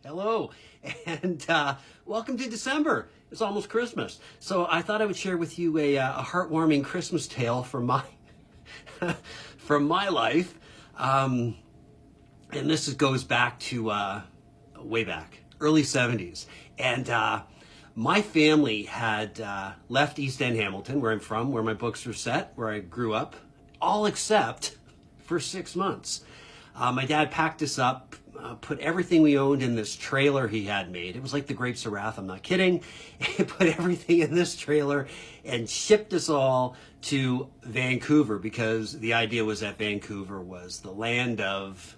Hello, and welcome to December. It's almost Christmas. So I thought I would share with you a heartwarming Christmas tale from my from my life. And goes back to way back, early 70s. And my family had left East End Hamilton, where I'm from, where my books are set, where I grew up, all except for 6 months. My dad packed us up, put everything we owned in this trailer he had made. It was like the Grapes of Wrath, I'm not kidding. He put everything in this trailer and shipped us all to Vancouver, because the idea was that Vancouver was the land of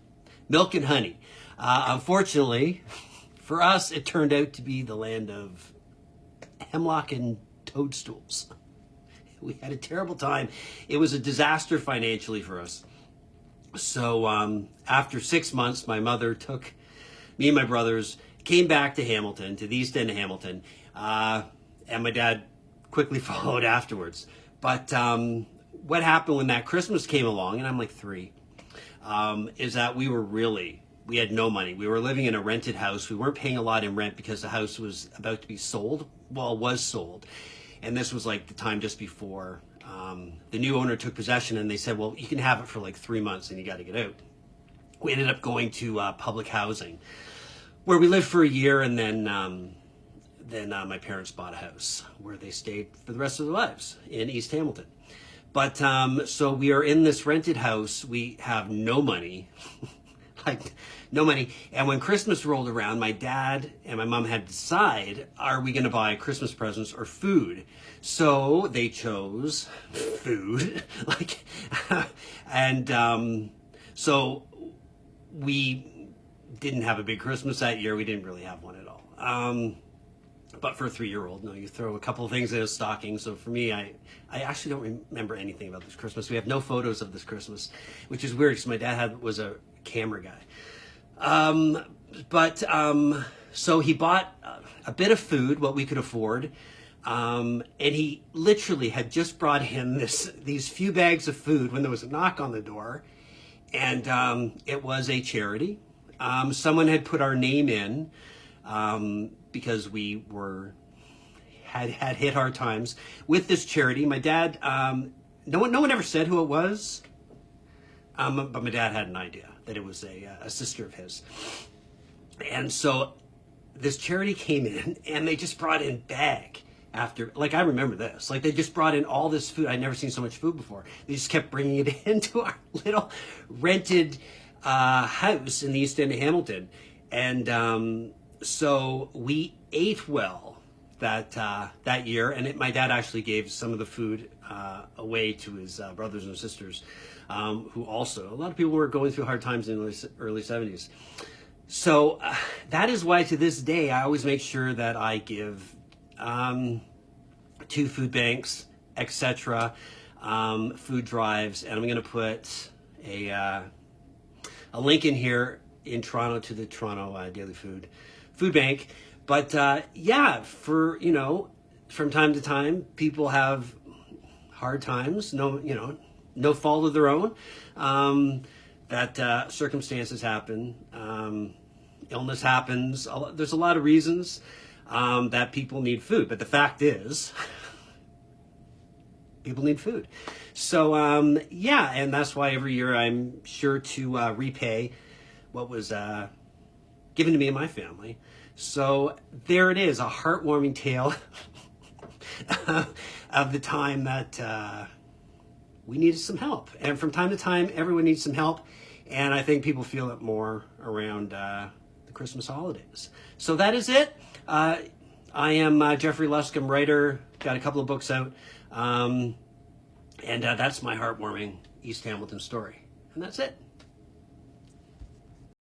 milk and honey. Unfortunately, for us, it turned out to be the land of hemlock and toadstools. We had a terrible time. It was a disaster financially for us. So after 6 months, my mother took me and my brothers, came back to Hamilton, to the East End of Hamilton, and my dad quickly followed afterwards. But what happened when that Christmas came along, and I'm like 3, is that we had no money. We were living in a rented house. We weren't paying a lot in rent because the house was about to be sold. Well, it was sold. And this was like the time just before the new owner took possession, and they said, well, you can have it for like 3 months and you got to get out. We ended up going to public housing, where we lived for a year, and then my parents bought a house where they stayed for the rest of their lives in East Hamilton. But so we are in this rented house. We have no money, like no money. And when Christmas rolled around, my dad and my mom had to decide, are we going to buy Christmas presents or food? So they chose food, so we didn't have a big Christmas that year. We didn't really have one at all. But for a 3-year-old, no, you throw a couple of things in a stocking. So for me, I actually don't remember anything about this Christmas. We have no photos of this Christmas, which is weird because my dad was a camera guy. So he bought a bit of food, what we could afford. And he literally had just brought in these few bags of food when there was a knock on the door. And it was a charity. Someone had put our name in because we had hit hard times with this charity. My dad, no one ever said who it was, but my dad had an idea that it was a sister of his. And so this charity came in, and they just brought in bag after, like, I remember this, like they just brought in all this food. I'd never seen so much food before. They just kept bringing it into our little rented house in the East End of Hamilton. And so we ate well that year, and my dad actually gave some of the food away to his brothers and sisters, who also, a lot of people were going through hard times in the early 70s. So that is why to this day I always make sure that I give to food banks, etc., food drives, and I'm going to put a link in here in Toronto to the Toronto Daily Food Bank. But from time to time, people have hard times. No fault of their own. That circumstances happen. Illness happens. There's a lot of reasons that people need food. But the fact is, people need food. So, and that's why every year I'm sure to repay what was given to me and my family. So there it is, a heartwarming tale of the time that we needed some help. And from time to time, everyone needs some help. And I think people feel it more around the Christmas holidays. So that is it. I am Jeffrey Luscombe, writer, got a couple of books out. And that's my heartwarming East Hamilton story. And that's it.